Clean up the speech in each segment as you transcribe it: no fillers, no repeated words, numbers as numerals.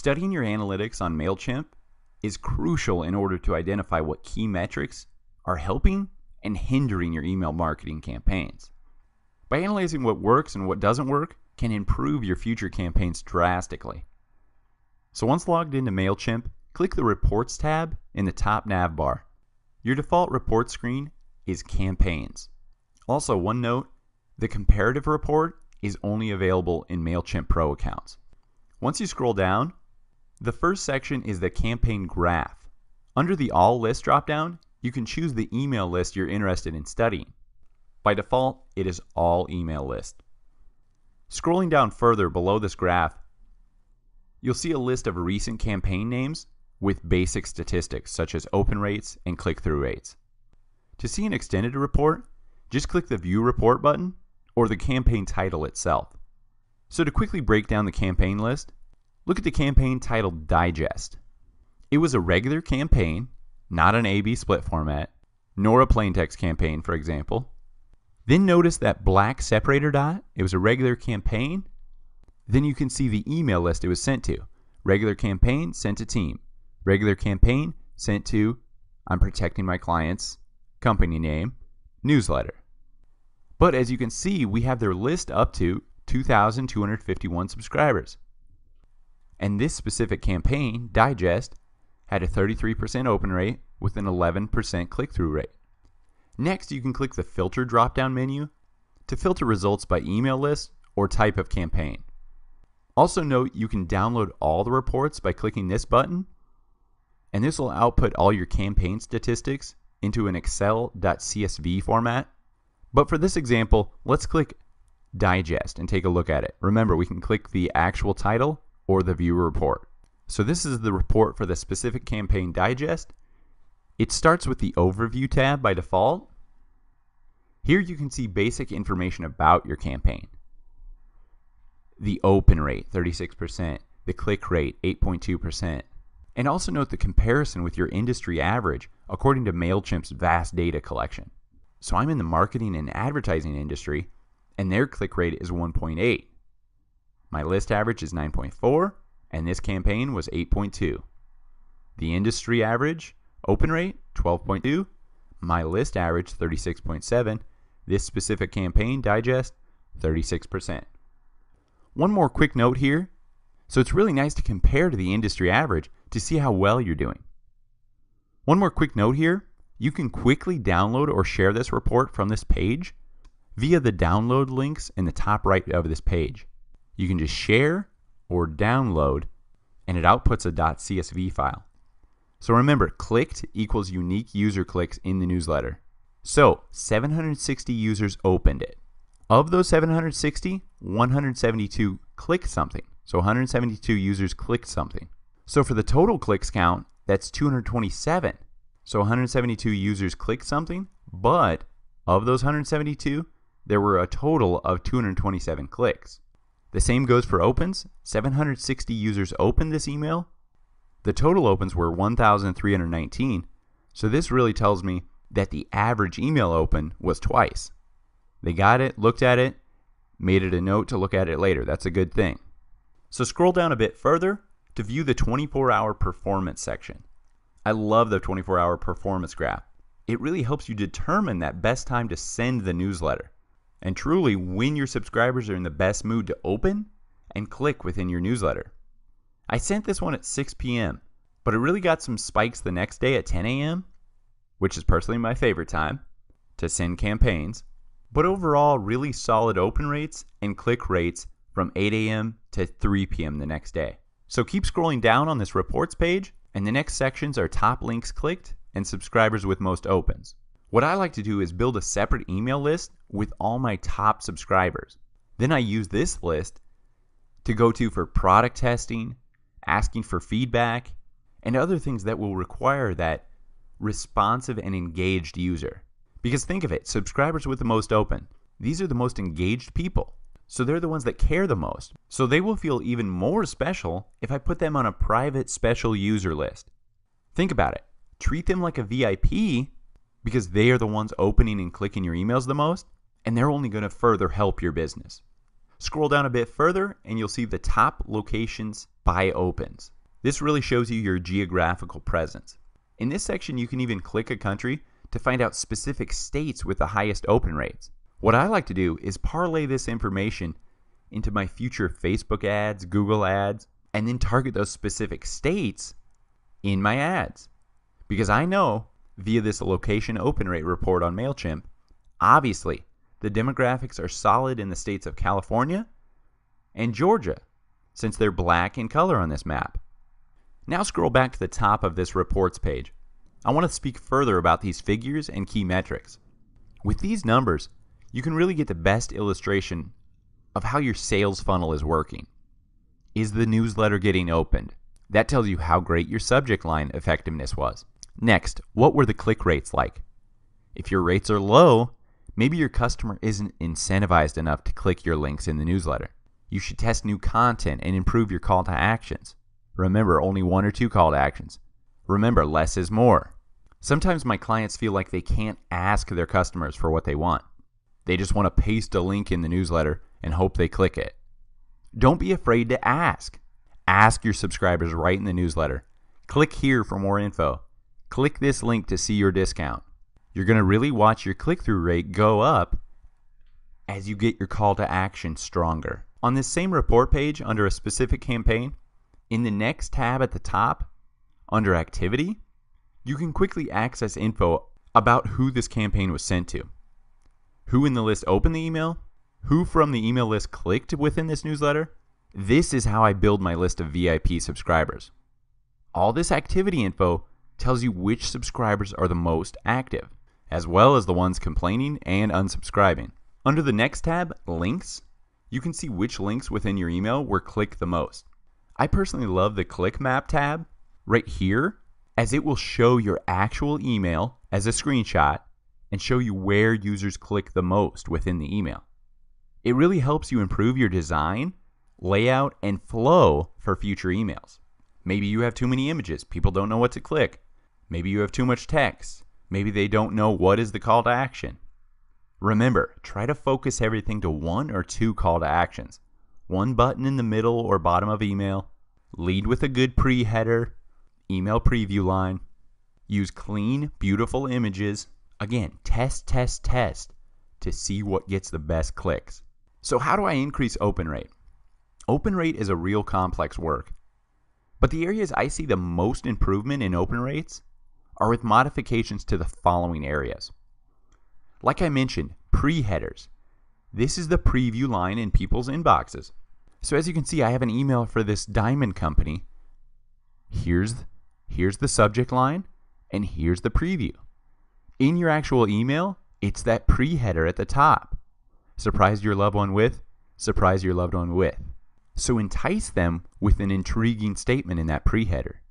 Studying your analytics on MailChimp is crucial in order to identify what key metrics are helping and hindering your email marketing campaigns. By analyzing what works and what doesn't work can improve your future campaigns drastically. So once logged into MailChimp, click the Reports tab in the top nav bar. Your default report screen is Campaigns. Also, one note, the comparative report is only available in MailChimp Pro accounts. Once you scroll down, the first section is the campaign graph. Under the All List dropdown, you can choose the email list you're interested in studying. By default, it is All Email List. Scrolling down further below this graph, you'll see a list of recent campaign names with basic statistics such as open rates and click-through rates. To see an extended report, just click the View Report button or the campaign title itself. So to quickly break down the campaign list, look at the campaign titled Digest. It was a regular campaign, not an A/B split format, nor a plain text campaign, for example. Then notice that black separator dot, it was a regular campaign. Then you can see the email list it was sent to. Regular campaign sent to team. Regular campaign sent to I'm protecting my client's company name, newsletter. But as you can see, we have their list up to 2,251 subscribers. And this specific campaign, Digest, had a 33% open rate with an 11% click-through rate. Next, you can click the Filter drop-down menu to filter results by email list or type of campaign. Also note you can download all the reports by clicking this button, and this will output all your campaign statistics into an Excel.csv format. But for this example, let's click Digest and take a look at it. Remember, we can click the actual title or the View Report. So this is the report for the specific campaign Digest. It starts with the Overview tab by default. Here you can see basic information about your campaign. The open rate, 36%, the click rate, 8.2%. And also note the comparison with your industry average according to MailChimp's vast data collection. So I'm in the marketing and advertising industry, and their click rate is 1.8. My list average is 9.4, and this campaign was 8.2. The industry average, open rate, 12.2. My list average, 36.7. This specific campaign, Digest, 36%. One more quick note here. So it's really nice to compare to the industry average to see how well you're doing. One more quick note here. You can quickly download or share this report from this page via the download links in the top right of this page. You can just share or download, and it outputs a .csv file. So remember, clicked equals unique user clicks in the newsletter. So 760 users opened it. Of those 760, 172 clicked something. So 172 users clicked something. So for the total clicks count, that's 227. So 172 users clicked something, but of those 172, there were a total of 227 clicks. The same goes for opens. 760 users opened this email. The total opens were 1,319. So this really tells me that the average email open was twice. They got it, looked at it, made it a note to look at it later. That's a good thing. So scroll down a bit further to view the 24-hour performance section. I love the 24-hour performance graph. It really helps you determine that best time to send the newsletter, and truly when your subscribers are in the best mood to open and click within your newsletter. I sent this one at 6 p.m., but it really got some spikes the next day at 10 a.m., which is personally my favorite time to send campaigns, but overall really solid open rates and click rates from 8 a.m. to 3 p.m. the next day. So keep scrolling down on this reports page, and the next sections are top links clicked and subscribers with most opens. What I like to do is build a separate email list with all my top subscribers. Then I use this list to go to for product testing, asking for feedback, and other things that will require that responsive and engaged user. Because think of it, subscribers with the most open, these are the most engaged people. So they're the ones that care the most. So they will feel even more special if I put them on a private special user list. Think about it. Treat them like a VIP because they are the ones opening and clicking your emails the most, and they're only going to further help your business. Scroll down a bit further and you'll see the top locations by opens. This really shows you your geographical presence. In this section, you can even click a country to find out specific states with the highest open rates. What I like to do is parlay this information into my future Facebook ads, Google ads, and then target those specific states in my ads. Because I know via this location open rate report on MailChimp, obviously the demographics are solid in the states of California and Georgia, since they're black in color on this map. Now scroll back to the top of this reports page. I want to speak further about these figures and key metrics. With these numbers, you can really get the best illustration of how your sales funnel is working. Is the newsletter getting opened? That tells you how great your subject line effectiveness was. Next, what were the click rates like? If your rates are low, maybe your customer isn't incentivized enough to click your links in the newsletter. You should test new content and improve your call to actions. Remember, only 1 or 2 call to actions. Remember, less is more. Sometimes my clients feel like they can't ask their customers for what they want. They just want to paste a link in the newsletter and hope they click it. Don't be afraid to ask. Ask your subscribers right in the newsletter. Click here for more info. Click this link to see your discount. You're going to really watch your click-through rate go up as you get your call to action stronger. On this same report page, under a specific campaign, in the next tab at the top, under activity, you can quickly access info about who this campaign was sent to, who in the list opened the email, who from the email list clicked within this newsletter. This is how I build my list of VIP subscribers. All this activity info tells you which subscribers are the most active, as well as the ones complaining and unsubscribing. Under the next tab, links, you can see which links within your email were clicked the most. I personally love the click map tab right here, as it will show your actual email as a screenshot and show you where users click the most within the email. It really helps you improve your design, layout, and flow for future emails. Maybe you have too many images, people don't know what to click. Maybe you have too much text. Maybe they don't know what is the call to action. Remember, try to focus everything to 1 or 2 call to actions. 1 button in the middle or bottom of email. Lead with a good pre-header, email preview line. Use clean, beautiful images. Again, test to see what gets the best clicks. So how do I increase open rate? Open rate is a real complex work. But the areas I see the most improvement in open rates are with modifications to the following areas. Like I mentioned, pre-headers. This is the preview line in people's inboxes. So as you can see, I have an email for this diamond company. Here's the subject line, and here's the preview. In your actual email, it's that pre-header at the top. Surprise your loved one with, surprise your loved one with. So entice them with an intriguing statement in that pre-header.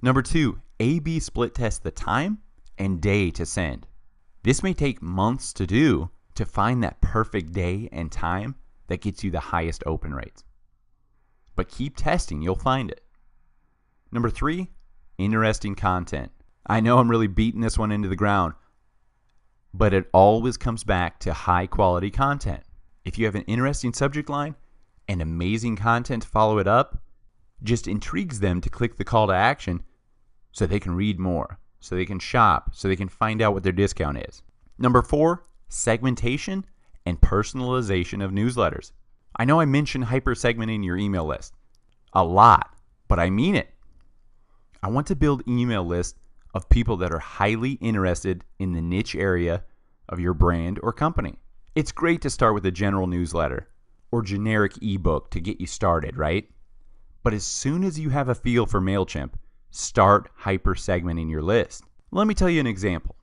Number 2, A/B split test the time and day to send. This may take months to do to find that perfect day and time that gets you the highest open rates. But keep testing, you'll find it. Number 3, interesting content. I know I'm really beating this one into the ground, but it always comes back to high quality content. If you have an interesting subject line and amazing content to follow it up, just intrigues them to click the call to action so they can read more, so they can shop, so they can find out what their discount is. Number 4, segmentation and personalization of newsletters. I know I mentioned hyper-segmenting your email list a lot, but I mean it. I want to build email lists of people that are highly interested in the niche area of your brand or company. It's great to start with a general newsletter or generic ebook to get you started, right? But as soon as you have a feel for MailChimp, start hyper-segmenting your list. Let me tell you an example.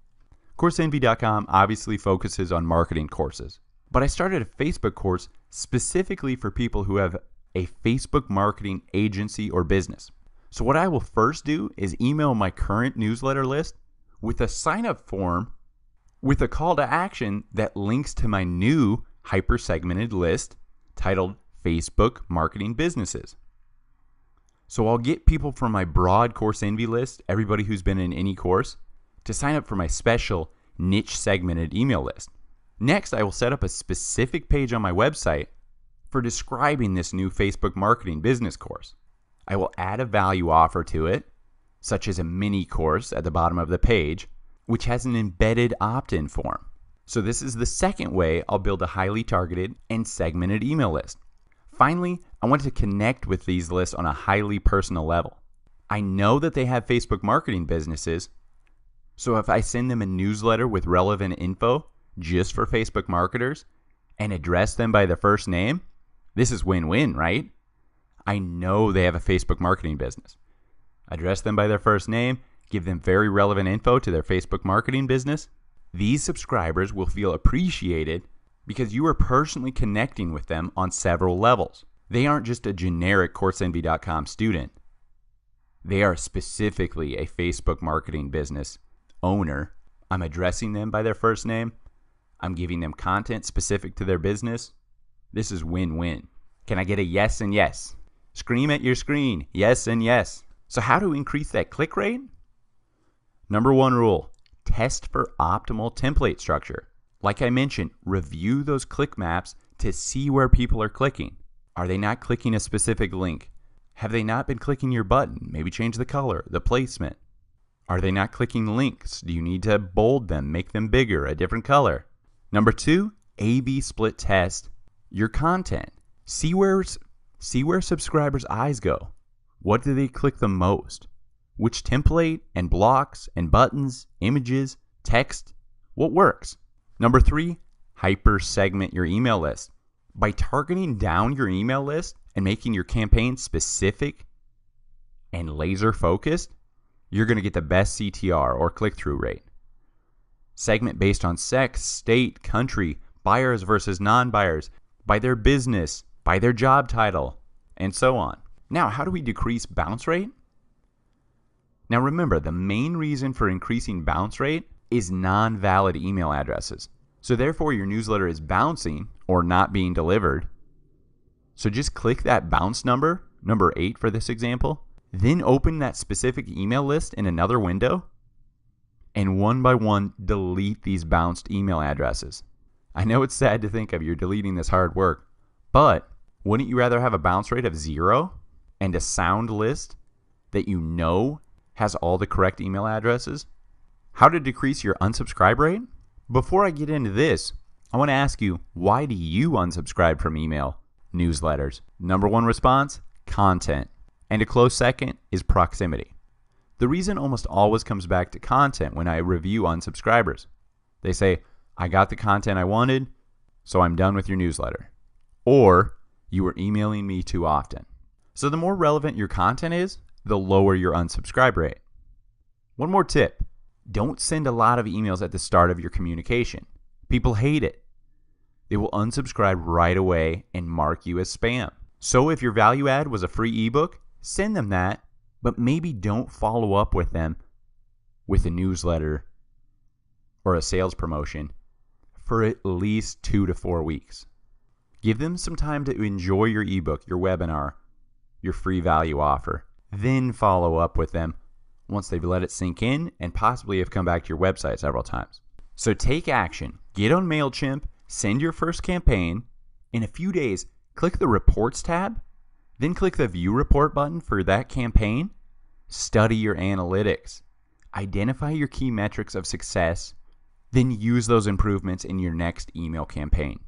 CourseEnvy.com obviously focuses on marketing courses, but I started a Facebook course specifically for people who have a Facebook marketing agency or business. So what I will first do is email my current newsletter list with a sign-up form with a call to action that links to my new hyper-segmented list titled Facebook Marketing Businesses. So I'll get people from my broad Course Envy list, everybody who's been in any course, to sign up for my special niche segmented email list. Next, I will set up a specific page on my website for describing this new Facebook marketing business course. I will add a value offer to it, such as a mini course at the bottom of the page, which has an embedded opt-in form. So this is the second way I'll build a highly targeted and segmented email list. Finally, I want to connect with these lists on a highly personal level. I know that they have Facebook marketing businesses, so if I send them a newsletter with relevant info just for Facebook marketers and address them by their first name, this is win-win, right? I know they have a Facebook marketing business. Address them by their first name, give them very relevant info to their Facebook marketing business. These subscribers will feel appreciated because you are personally connecting with them on several levels. They aren't just a generic CourseEnvy.com student. They are specifically a Facebook marketing business owner. I'm addressing them by their first name. I'm giving them content specific to their business. This is win-win. Can I get a yes and yes? Scream at your screen, yes and yes. So how to increase that click rate? Number one rule, test for optimal template structure. Like I mentioned, review those click maps to see where people are clicking. Are they not clicking a specific link? Have they not been clicking your button? Maybe change the color, the placement. Are they not clicking links? Do you need to bold them, make them bigger, a different color? Number two, A/B split test your content. See where subscribers' eyes go. What do they click the most? Which template and blocks and buttons, images, text, what works? Number three, hyper segment your email list. By targeting down your email list and making your campaign specific and laser focused, you're going to get the best CTR or click-through rate. Segment based on sex, state, country, buyers versus non-buyers, by their business, by their job title, and so on. Now, how do we decrease bounce rate? Now remember, the main reason for increasing bounce rate is non-valid email addresses. So therefore, your newsletter is bouncing or not being delivered. So just click that bounce number, number 8 for this example, then open that specific email list in another window, and one by one delete these bounced email addresses. I know it's sad to think of, you're deleting this hard work, but wouldn't you rather have a bounce rate of 0 and a sound list that you know has all the correct email addresses? How to decrease your unsubscribe rate? Before I get into this, I want to ask you, why do you unsubscribe from email newsletters? Number one response, content. And a close second is proximity. The reason almost always comes back to content when I review unsubscribers. They say, I got the content I wanted, so I'm done with your newsletter. Or, you were emailing me too often. So the more relevant your content is, the lower your unsubscribe rate. One more tip. Don't send a lot of emails at the start of your communication. People hate it. They will unsubscribe right away and mark you as spam. So if your value add was a free ebook, send them that, but maybe don't follow up with them with a newsletter or a sales promotion for at least 2 to 4 weeks. Give them some time to enjoy your ebook, your webinar, your free value offer. Then follow up with them once they've let it sink in and possibly have come back to your website several times. So take action. Get on MailChimp, send your first campaign. In a few days, click the Reports tab, then click the View Report button for that campaign. Study your analytics. Identify your key metrics of success, then use those improvements in your next email campaign.